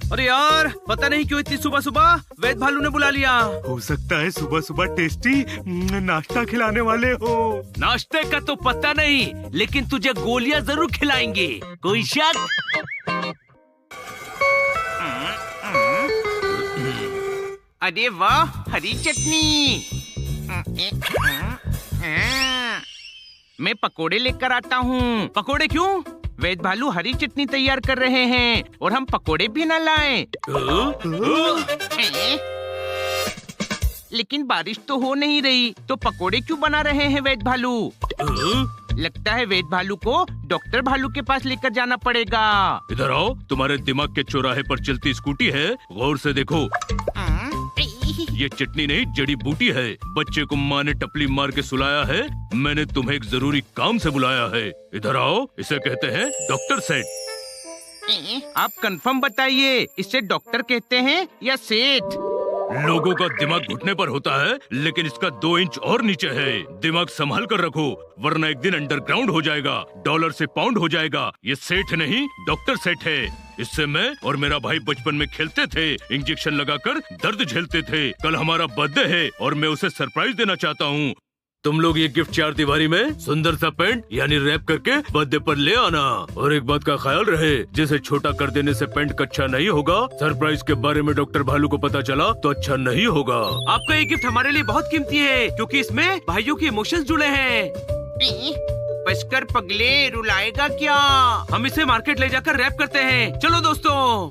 अरे यार, पता नहीं क्यों इतनी सुबह सुबह वैद भालू ने बुला लिया। हो सकता है सुबह सुबह टेस्टी नाश्ता खिलाने वाले हो। नाश्ते का तो पता नहीं, लेकिन तुझे गोलियां जरूर खिलाएंगे। कोई शक? अरे वाह, हरी चटनी। मैं पकोड़े लेकर आता हूँ। पकोड़े क्यों? वैद भालू हरी चटनी तैयार कर रहे हैं और हम पकोड़े भी न लाएं। लेकिन बारिश तो हो नहीं रही, तो पकोड़े क्यों बना रहे हैं वैद भालू? लगता है वैद भालू को डॉक्टर भालू के पास लेकर जाना पड़ेगा। इधर आओ, तुम्हारे दिमाग के चौराहे पर चलती स्कूटी है, गौर से देखो। ये चटनी नहीं, जड़ी बूटी है। बच्चे को माँ ने टपली मार के सुलाया है। मैंने तुम्हें एक जरूरी काम से बुलाया है। इधर आओ, इसे कहते हैं डॉक्टर सेठ। आप कंफर्म बताइए, इसे डॉक्टर कहते हैं या सेठ? लोगों का दिमाग घुटने पर होता है, लेकिन इसका 2 इंच और नीचे है। दिमाग संभाल कर रखो, वरना एक दिन अंडरग्राउंड हो जाएगा, डॉलर से पाउंड हो जाएगा। ये सेठ नहीं, डॉक्टर सेठ है। इससे मैं और मेरा भाई बचपन में खेलते थे, इंजेक्शन लगाकर दर्द झेलते थे। कल हमारा बर्थडे है और मैं उसे सरप्राइज देना चाहता हूँ। तुम लोग ये गिफ्ट 4 दीवारी में सुंदर सा पेंट यानी रैप करके बर्थडे पर ले आना। और एक बात का ख्याल रहे, जिसे छोटा कर देने से पेंट अच्छा नहीं होगा। सरप्राइज के बारे में डॉक्टर भालू को पता चला तो अच्छा नहीं होगा। आपका ये गिफ्ट हमारे लिए बहुत कीमती है, क्योंकि इसमें भाइयों के इमोशंस जुड़े हैं। बचकर पगले, रुलाएगा क्या? हम इसे मार्केट ले जाकर रैप करते हैं। चलो दोस्तों।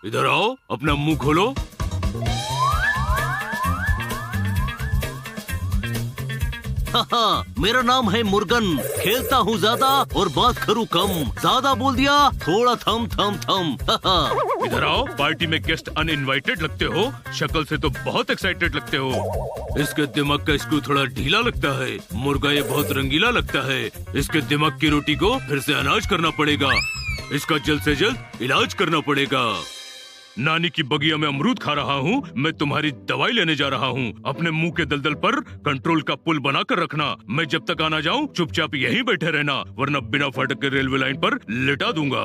इधर आओ, अपना मुंह खोलो। मेरा नाम है मुर्गन, खेलता हूँ ज्यादा और बात करूँ कम। ज्यादा बोल दिया, थोड़ा थम थम थम। इधर आओ, पार्टी में गेस्ट अनइनवाइटेड लगते हो। शक्ल से तो बहुत एक्साइटेड लगते हो। इसके दिमाग का स्क्रू थोड़ा ढीला लगता है। मुर्गा ये बहुत रंगीला लगता है। इसके दिमाग की रोटी को फिर से अनाज करना पड़ेगा। इसका जल्द से जल्द इलाज करना पड़ेगा। नानी की बगिया में अमरूद खा रहा हूँ। मैं तुम्हारी दवाई लेने जा रहा हूँ। अपने मुंह के दलदल पर कंट्रोल का पुल बना कर रखना। मैं जब तक आना जाऊँ चुपचाप यहीं बैठे रहना, वरना बिना फाटक के रेलवे लाइन पर लेटा दूंगा।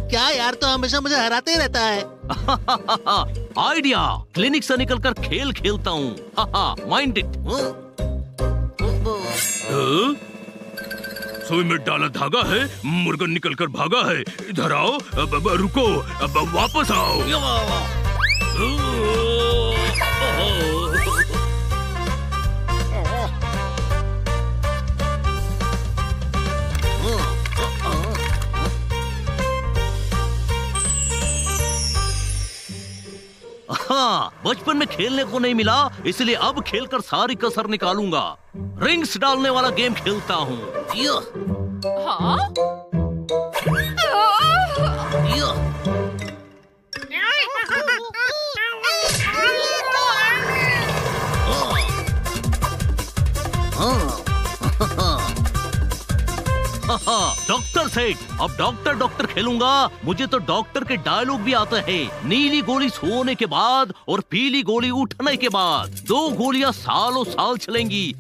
क्या यार, तो हमेशा मुझे हराते ही रहता है। आइडिया, क्लिनिक से निकलकर खेल खेलता हूँ। Mind it. सुई में डाला धागा है, मुर्गा निकल कर भागा है। इधर आओ, रुको, वापस आओ। हाँ, बचपन में खेलने को नहीं मिला, इसलिए अब खेलकर सारी कसर निकालूंगा। रिंग्स डालने वाला गेम खेलता हूँ। डॉक्टर सेठ, अब डॉक्टर डॉक्टर खेलूंगा। मुझे तो डॉक्टर के डायलॉग भी आते हैं। नीली गोली सोने के बाद और पीली गोली उठने के बाद 2 गोलियां सालों साल चलेंगी।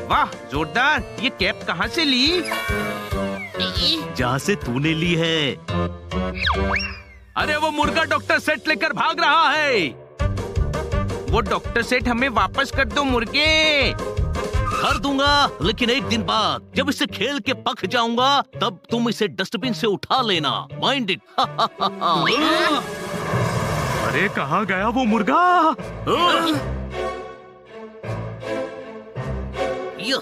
वाह, जोरदार। ये कैप कहाँ से ली? जहाँ से तूने ली है। अरे वो मुर्गा डॉक्टर सेठ लेकर भाग रहा है। वो डॉक्टर सेठ हमें वापस कर दो मुर्गे। कर दूंगा, लेकिन एक दिन बाद जब इसे खेल के पक जाऊंगा, तब तुम इसे डस्टबिन से उठा लेना। Mind it. अरे कहाँ गया वो मुर्गा? या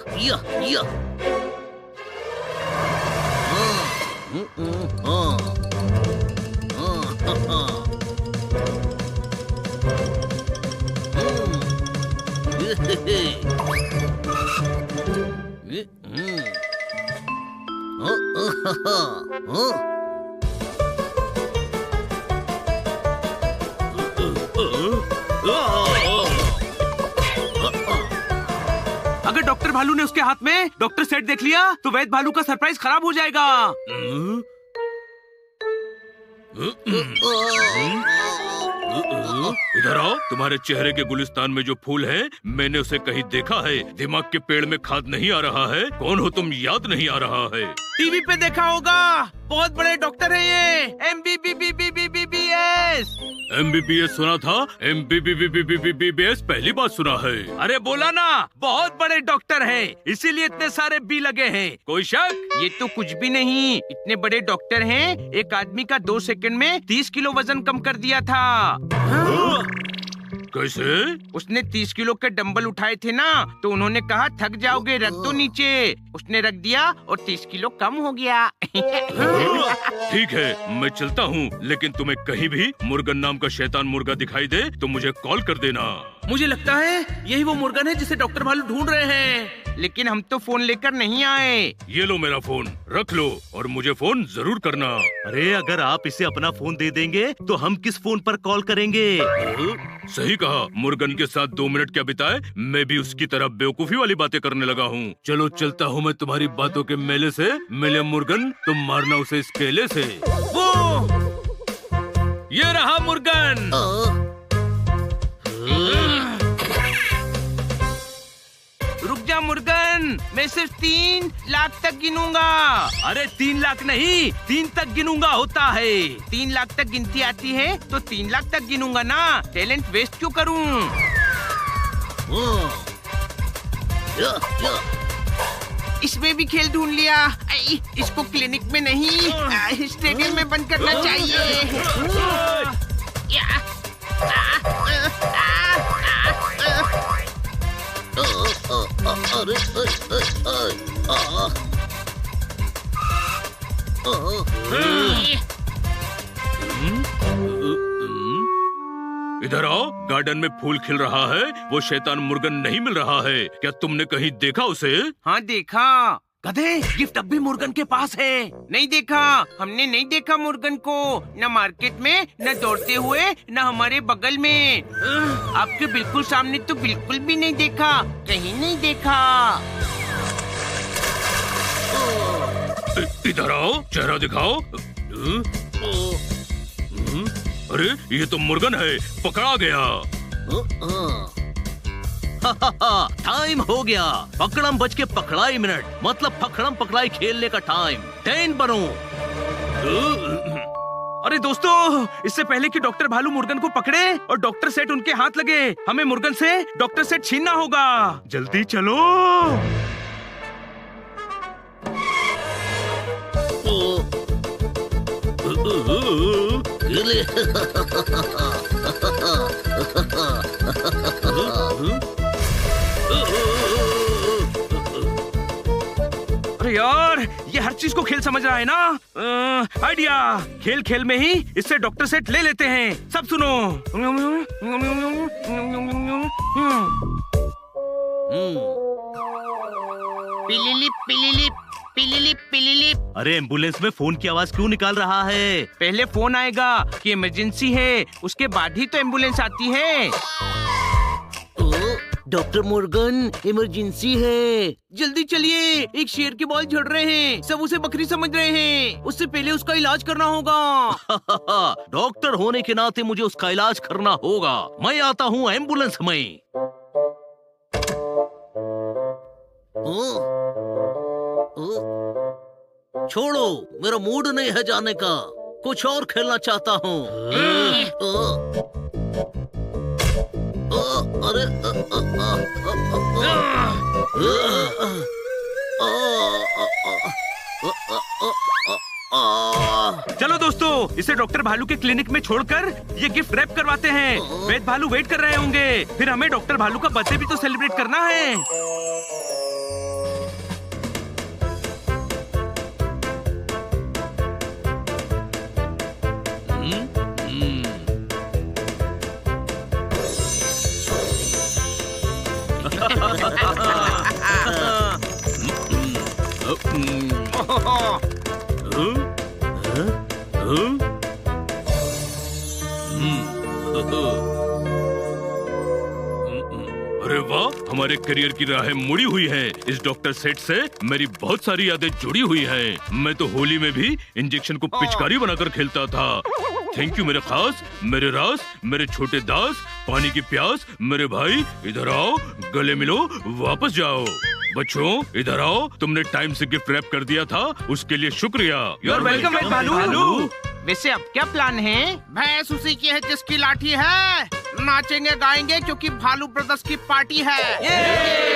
अगर डॉक्टर भालू ने उसके हाथ में डॉक्टर सेट देख लिया तो वैद्य भालू का सरप्राइज खराब हो जाएगा। इधर आओ। तुम्हारे चेहरे के गुलिस्तान में जो फूल है मैंने उसे कहीं देखा है। दिमाग के पेड़ में खाद नहीं आ रहा है। कौन हो तुम? याद नहीं आ रहा है। टीवी पे देखा होगा, बहुत बड़े डॉक्टर है ये। MBBS। MBBS सुना था, MBBS पहली बार सुना है। अरे बोला ना, बहुत बड़े डॉक्टर है, इसीलिए इतने सारे बी लगे हैं। कोई शक? ये तो कुछ भी नहीं। इतने बड़े डॉक्टर हैं, एक आदमी का 2 सेकंड में 30 किलो वजन कम कर दिया था। कैसे? उसने 30 किलो के डंबल उठाए थे ना, तो उन्होंने कहा थक जाओगे, रख दो नीचे। उसने रख दिया और 30 किलो कम हो गया। ठीक है, मैं चलता हूँ, लेकिन तुम्हें कहीं भी मुर्गन नाम का शैतान मुर्गा दिखाई दे तो मुझे कॉल कर देना। मुझे लगता है यही वो मुर्गन है जिसे डॉक्टर भालू ढूंढ रहे हैं, लेकिन हम तो फोन लेकर नहीं आए। ये लो मेरा फोन, रख लो और मुझे फोन जरूर करना। अरे अगर आप इसे अपना फोन दे देंगे तो हम किस फोन पर कॉल करेंगे? सही कहा। मुर्गन के साथ 2 मिनट क्या बिताए, मैं भी उसकी तरह बेवकूफी वाली बातें करने लगा हूँ। चलो चलता हूँ मैं तुम्हारी बातों के मेले से। मिले मुर्गन, तुम मारना उसे इस केले से। वो ये रहा मुर्गन। रुक जा मुर्गन, मैं सिर्फ 3 लाख तक गिनूंगा। अरे 3 लाख नहीं, 3 तक गिनूंगा होता है। 3 लाख तक गिनती आती है तो 3 लाख तक गिनूंगा ना। टैलेंट वेस्ट क्यों करूं? इसमें भी खेल ढूंढ लिया। इसको क्लिनिक में नहीं, स्टेडियम में बंद करना चाहिए। इधर आओ। गार्डन में फूल खिल रहा है, वो शैतान मुर्गन नहीं मिल रहा है। क्या तुमने कहीं देखा उसे? हाँ देखा। गधे, गिफ्ट अब भी मुर्गन के पास है। नहीं देखा, हमने नहीं देखा मुर्गन को, न मार्केट में, न दौड़ते हुए, न हमारे बगल में। आपके बिल्कुल सामने तो बिल्कुल भी नहीं देखा, कहीं नहीं देखा। इधर आओ, चेहरा दिखाओ। अरे ये तो मुर्गन है, पकड़ा गया। टाइम हो गया। पकड़म बच के पकड़ाई मिनट, मतलब पकड़म पकड़ाई खेलने का टाइम। 10 बनो। अरे दोस्तों, इससे पहले कि डॉक्टर भालू मुर्गन को पकड़े और डॉक्टर सेट उनके हाथ लगे, हमें मुर्गन से डॉक्टर सेट छीनना होगा। जल्दी चलो। अरे यार, ये हर चीज को खेल समझ रहा है ना। आइडिया, खेल खेल में ही इससे डॉक्टर सेट ले लेते हैं। सब सुनो। पिलिलिप पिलिलिप पिलिलिप पिलिलिप। अरे एम्बुलेंस में फोन की आवाज क्यों निकाल रहा है? पहले फोन आएगा कि इमरजेंसी है, उसके बाद ही तो एम्बुलेंस आती है। डॉक्टर मुर्गन, इमरजेंसी है। जल्दी चलिए, एक शेर के बाल झड़ रहे हैं, सब उसे बकरी समझ रहे हैं। उससे पहले उसका इलाज करना होगा। डॉक्टर होने के नाते मुझे उसका इलाज करना होगा। मैं आता हूँ एम्बुलेंस में। छोड़ो, मेरा मूड नहीं है जाने का, कुछ और खेलना चाहता हूँ। अरे चलो दोस्तों, इसे डॉक्टर भालू के क्लिनिक में छोड़कर ये गिफ्ट रैप करवाते हैं। वेद भालू वेट कर रहे होंगे, फिर हमें डॉक्टर भालू का बर्थडे भी तो सेलिब्रेट करना है। अरे वाह, हमारे करियर की राहें मुड़ी हुई हैं। इस डॉक्टर सेठ से मेरी बहुत सारी यादें जुड़ी हुई हैं। मैं तो होली में भी इंजेक्शन को पिचकारी बनाकर खेलता था। थैंक यू मेरे खास, मेरे रास, मेरे छोटे दास, पानी की प्यास, मेरे भाई इधर आओ, गले मिलो, वापस जाओ। बच्चों इधर आओ, तुमने टाइम से गिफ्ट रैप कर दिया था, उसके लिए शुक्रिया। यू आर वेलकम वेद भालू। वैसे अब क्या प्लान है? भैंस उसी की है जिसकी लाठी है। नाचेंगे गाएंगे क्योंकि भालू ब्रदर्स की पार्टी है।